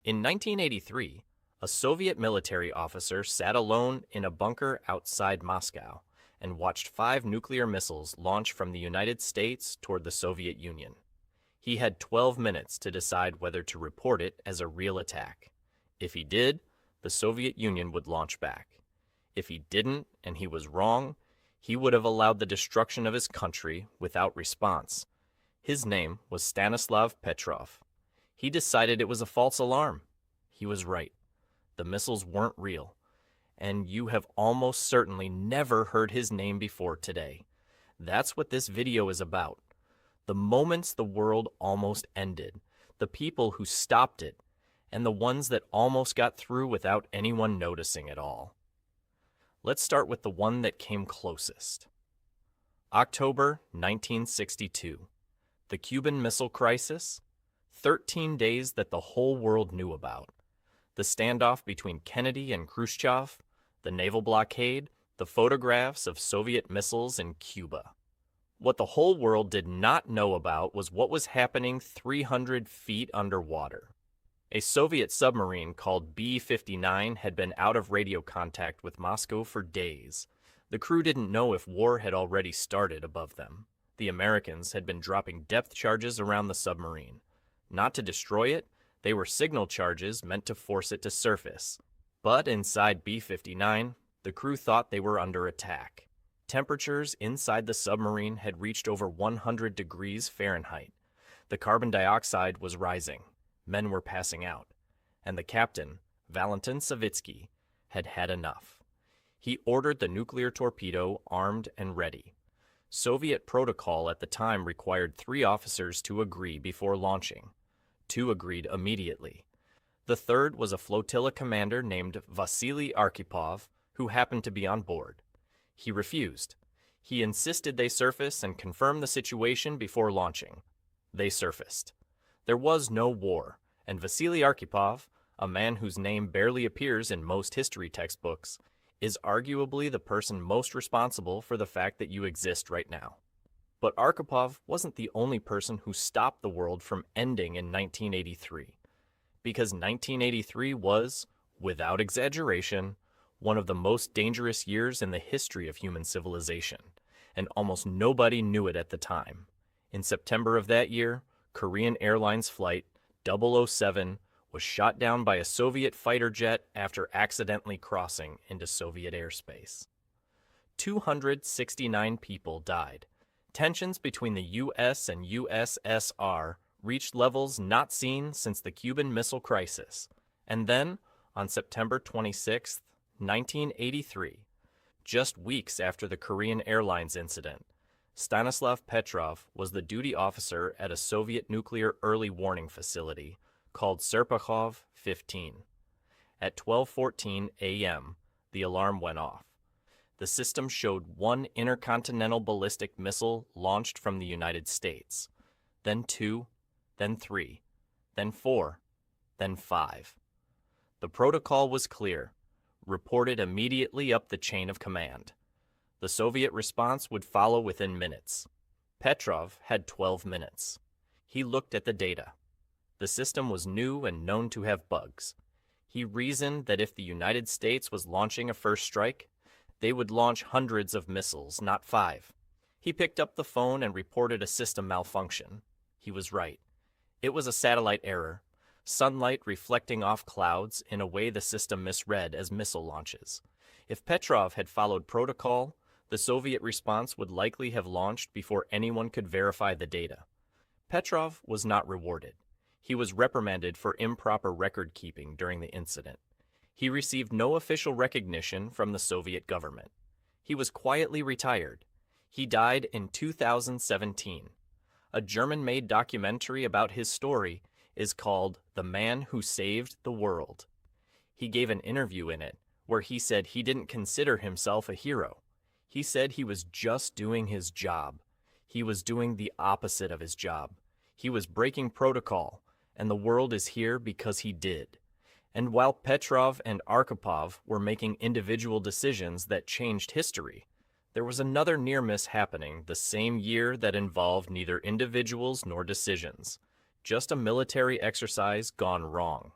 In 1983, a Soviet military officer sat alone in a bunker outside Moscow and watched 5 nuclear missiles launch from the United States toward the Soviet Union. He had 12 minutes to decide whether to report it as a real attack. If he did, the Soviet Union would launch back. If he didn't, and he was wrong, he would have allowed the destruction of his country without response. His name was Stanislav Petrov. He decided it was a false alarm. He was right. The missiles weren't real. And you have almost certainly never heard his name before today. That's what this video is about. The moments the world almost ended, the people who stopped it, and the ones that almost got through without anyone noticing at all. Let's start with the one that came closest. October 1962. The Cuban Missile Crisis. 13 days that the whole world knew about. The standoff between Kennedy and Khrushchev, the naval blockade, the photographs of Soviet missiles in Cuba. What the whole world did not know about was what was happening 300 feet underwater. A Soviet submarine called B-59 had been out of radio contact with Moscow for days. The crew didn't know if war had already started above them. The Americans had been dropping depth charges around the submarine. Not to destroy it, they were signal charges meant to force it to surface. But inside B-59, the crew thought they were under attack. Temperatures inside the submarine had reached over 100 degrees Fahrenheit. The carbon dioxide was rising. Men were passing out. And the captain, Valentin Savitsky, had had enough. He ordered the nuclear torpedo armed and ready. Soviet protocol at the time required 3 officers to agree before launching. 2 agreed immediately. The third was a flotilla commander named Vasili Arkhipov, who happened to be on board. He refused. He insisted they surface and confirm the situation before launching. They surfaced. There was no war, and Vasili Arkhipov, a man whose name barely appears in most history textbooks, is arguably the person most responsible for the fact that you exist right now. But Arkhipov wasn't the only person who stopped the world from ending in 1983, because 1983 was, without exaggeration, one of the most dangerous years in the history of human civilization, and almost nobody knew it at the time. In September of that year, Korean Airlines Flight 007 was shot down by a Soviet fighter jet after accidentally crossing into Soviet airspace. 269 people died. Tensions between the U.S. and USSR reached levels not seen since the Cuban Missile Crisis. And then, on September 26, 1983, just weeks after the Korean Airlines incident, Stanislav Petrov was the duty officer at a Soviet nuclear early warning facility called Arkhipov 15. At 12:14 a.m., the alarm went off. The system showed 1 intercontinental ballistic missile launched from the United States, then 2, then 3, then 4, then 5. The protocol was clear, reported immediately up the chain of command. The Soviet response would follow within minutes. Petrov had 12 minutes. He looked at the data. The system was new and known to have bugs. He reasoned that if the United States was launching a first strike, they would launch hundreds of missiles, not 5. He picked up the phone and reported a system malfunction. He was right. It was a satellite error, sunlight reflecting off clouds in a way the system misread as missile launches. If Petrov had followed protocol, the Soviet response would likely have launched before anyone could verify the data. Petrov was not rewarded. He was reprimanded for improper record-keeping during the incident. He received no official recognition from the Soviet government. He was quietly retired. He died in 2017. A German-made documentary about his story is called The Man Who Saved the World. He gave an interview in it where he said he didn't consider himself a hero. He said he was just doing his job. He was doing the opposite of his job. He was breaking protocol, and the world is here because he did. And while Petrov and Arkhipov were making individual decisions that changed history, there was another near miss happening the same year that involved neither individuals nor decisions, just a military exercise gone wrong.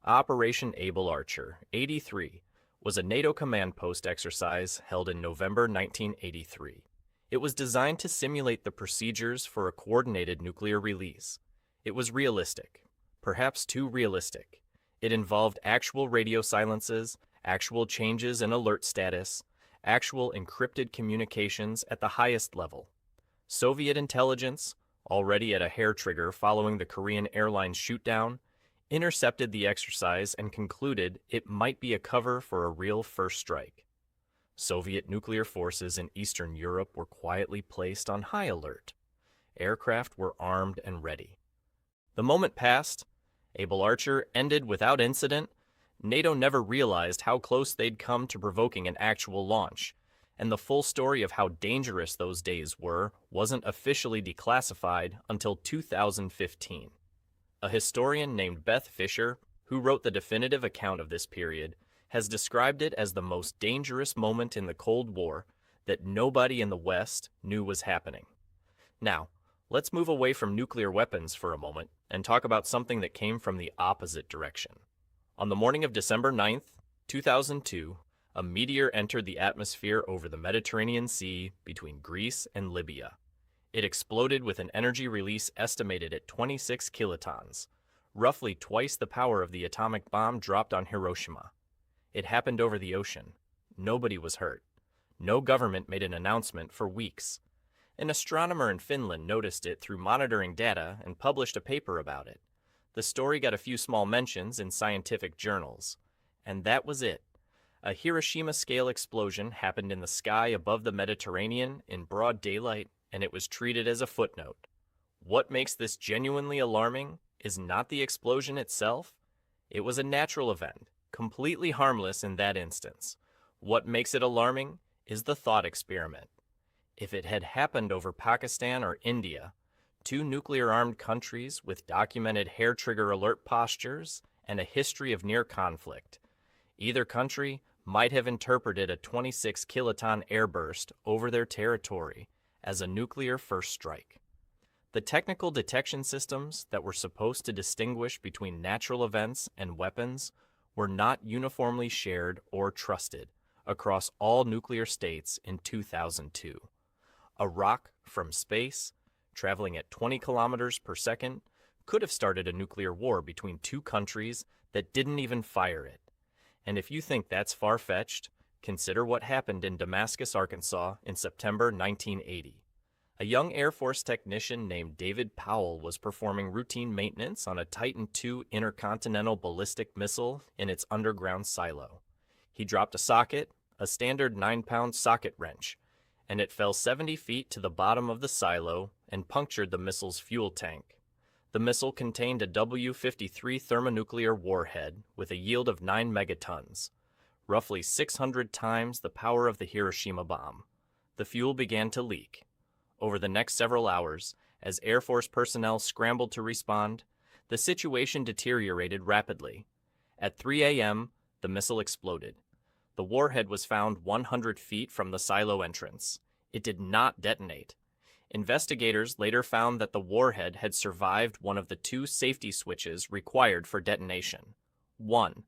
Operation Able Archer 83 was a NATO command post exercise held in November 1983. It was designed to simulate the procedures for a coordinated nuclear release. It was realistic, perhaps too realistic. It involved actual radio silences, actual changes in alert status, actual encrypted communications at the highest level. Soviet intelligence, already at a hair trigger following the Korean Airlines shootdown, intercepted the exercise and concluded it might be a cover for a real first strike. Soviet nuclear forces in Eastern Europe were quietly placed on high alert. Aircraft were armed and ready. The moment passed. Able Archer ended without incident. NATO never realized how close they'd come to provoking an actual launch, and the full story of how dangerous those days were wasn't officially declassified until 2015. A historian named Beth Fisher, who wrote the definitive account of this period, has described it as the most dangerous moment in the Cold War that nobody in the West knew was happening. Now, let's move away from nuclear weapons for a moment and talk about something that came from the opposite direction. On the morning of December 9th, 2002, a meteor entered the atmosphere over the Mediterranean Sea between Greece and Libya. It exploded with an energy release estimated at 26 kilotons, roughly twice the power of the atomic bomb dropped on Hiroshima. It happened over the ocean. Nobody was hurt. No government made an announcement for weeks. An astronomer in Finland noticed it through monitoring data and published a paper about it. The story got a few small mentions in scientific journals. And that was it. A Hiroshima-scale explosion happened in the sky above the Mediterranean in broad daylight, and it was treated as a footnote. What makes this genuinely alarming is not the explosion itself. It was a natural event, completely harmless in that instance. What makes it alarming is the thought experiment. If it had happened over Pakistan or India, two nuclear-armed countries with documented hair-trigger alert postures and a history of near conflict, either country might have interpreted a 26 kiloton airburst over their territory as a nuclear first strike. The technical detection systems that were supposed to distinguish between natural events and weapons were not uniformly shared or trusted across all nuclear states in 2002. A rock from space, traveling at 20 kilometers per second, could have started a nuclear war between two countries that didn't even fire it. And if you think that's far-fetched, consider what happened in Damascus, Arkansas in September 1980. A young Air Force technician named David Powell was performing routine maintenance on a Titan II intercontinental ballistic missile in its underground silo. He dropped a socket, a standard 9-pound socket wrench, and it fell 70 feet to the bottom of the silo and punctured the missile's fuel tank. The missile contained a W-53 thermonuclear warhead with a yield of 9 megatons, roughly 600 times the power of the Hiroshima bomb. The fuel began to leak. Over the next several hours, as Air Force personnel scrambled to respond, the situation deteriorated rapidly. At 3 a.m., the missile exploded. The warhead was found 100 feet from the silo entrance. It did not detonate. Investigators later found that the warhead had survived one of the two safety switches required for detonation. 1.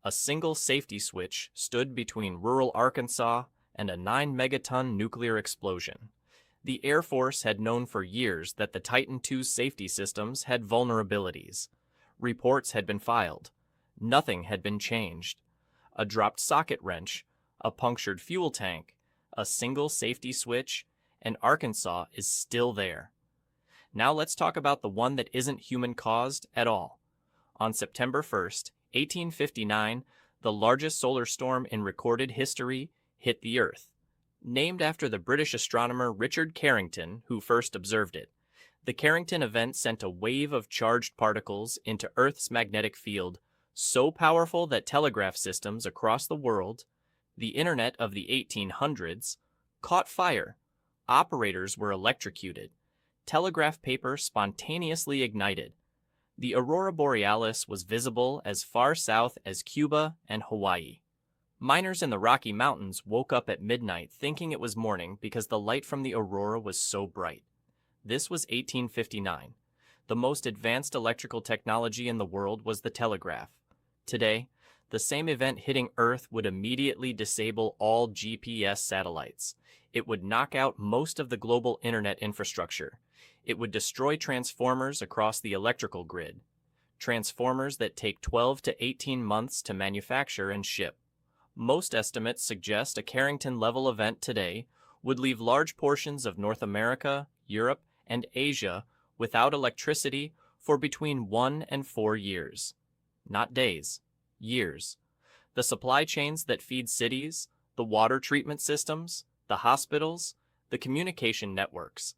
A single safety switch stood between rural Arkansas and a 9-megaton nuclear explosion. The Air Force had known for years that the Titan II's safety systems had vulnerabilities. Reports had been filed. Nothing had been changed. A dropped socket wrench, a punctured fuel tank, a single safety switch, and Arkansas is still there. Now let's talk about the one that isn't human-caused at all. On September 1st, 1859, the largest solar storm in recorded history hit the Earth. Named after the British astronomer Richard Carrington, who first observed it, the Carrington event sent a wave of charged particles into Earth's magnetic field so powerful that telegraph systems across the world, the internet of the 1800s, caught fire. Operators were electrocuted. Telegraph paper spontaneously ignited. The aurora borealis was visible as far south as Cuba and Hawaii. Miners in the Rocky Mountains woke up at midnight thinking it was morning because the light from the aurora was so bright. This was 1859. The most advanced electrical technology in the world was the telegraph. Today, the same event hitting Earth would immediately disable all GPS satellites. It would knock out most of the global internet infrastructure. It would destroy transformers across the electrical grid. Transformers that take 12 to 18 months to manufacture and ship. Most estimates suggest a Carrington-level event today would leave large portions of North America, Europe, and Asia without electricity for between 1 and 4 years. Not days, years. The supply chains that feed cities, the water treatment systems, the hospitals, the communication networks,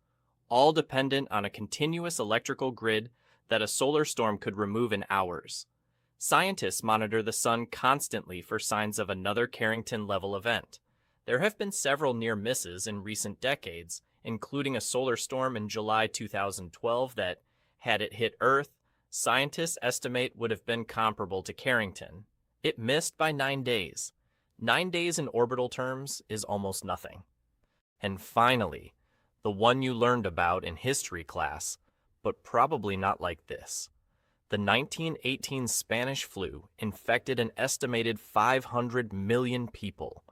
all dependent on a continuous electrical grid that a solar storm could remove in hours. Scientists monitor the sun constantly for signs of another Carrington-level event. There have been several near misses in recent decades, including a solar storm in July 2012 that, had it hit Earth, scientists estimate would have been comparable to Carrington. It missed by 9 days. 9 days in orbital terms is almost nothing. And finally, the one you learned about in history class, but probably not like this. The 1918 Spanish flu infected an estimated 500 million people,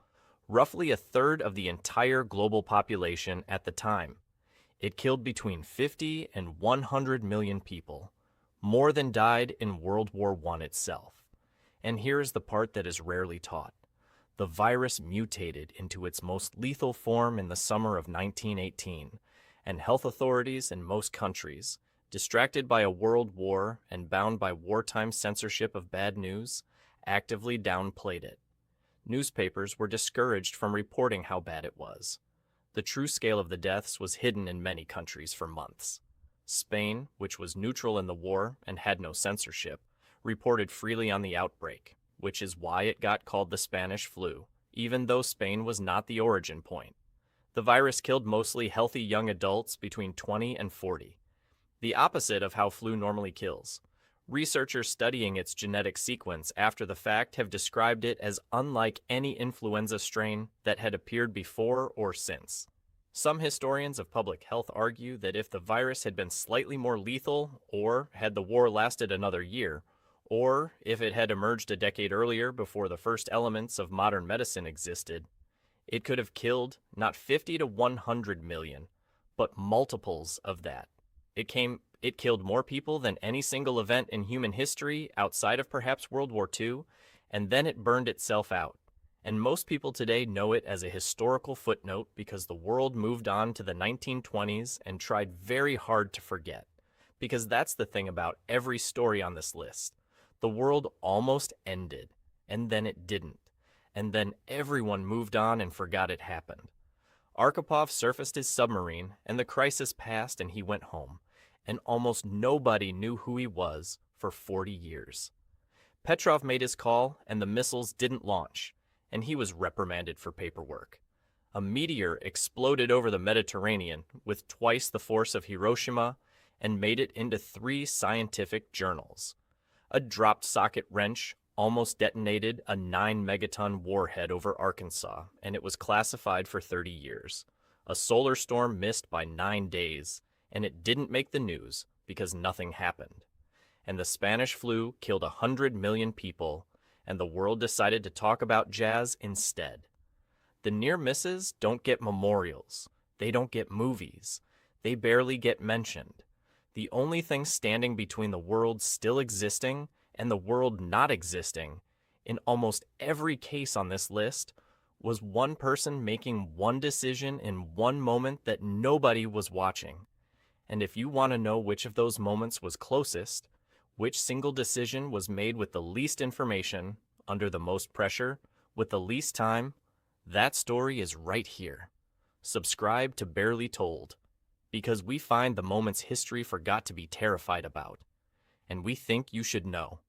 roughly a third of the entire global population at the time. It killed between 50 and 100 million people, more than died in World War I itself. And here is the part that is rarely taught. The virus mutated into its most lethal form in the summer of 1918, and health authorities in most countries, distracted by a world war and bound by wartime censorship of bad news, actively downplayed it. Newspapers were discouraged from reporting how bad it was. The true scale of the deaths was hidden in many countries for months. Spain, which was neutral in the war and had no censorship, reported freely on the outbreak, which is why it got called the Spanish flu, even though Spain was not the origin point. The virus killed mostly healthy young adults between 20 and 40. The opposite of how flu normally kills. Researchers studying its genetic sequence after the fact have described it as unlike any influenza strain that had appeared before or since. Some historians of public health argue that if the virus had been slightly more lethal, or had the war lasted another year, or if it had emerged a decade earlier before the first elements of modern medicine existed, it could have killed not 50 to 100 million, but multiples of that. It killed more people than any single event in human history outside of perhaps World War II, and then it burned itself out. And most people today know it as a historical footnote because the world moved on to the 1920s and tried very hard to forget. Because that's the thing about every story on this list. The world almost ended, and then it didn't. And then everyone moved on and forgot it happened. Arkhipov surfaced his submarine, and the crisis passed and he went home. And almost nobody knew who he was for 40 years. Petrov made his call, and the missiles didn't launch, and he was reprimanded for paperwork. A meteor exploded over the Mediterranean with twice the force of Hiroshima and made it into 3 scientific journals. A dropped socket wrench almost detonated a 9-megaton warhead over Arkansas, and it was classified for 30 years. A solar storm missed by 9 days, and it didn't make the news because nothing happened. And the Spanish flu killed 100 million people, and the world decided to talk about jazz instead. The near misses don't get memorials. They don't get movies. They barely get mentioned. The only thing standing between the world still existing and the world not existing, in almost every case on this list, was one person making one decision in one moment that nobody was watching. And if you want to know which of those moments was closest, which single decision was made with the least information, under the most pressure, with the least time, that story is right here. Subscribe to Barely Told, because we find the moments history forgot to be terrified about, and we think you should know.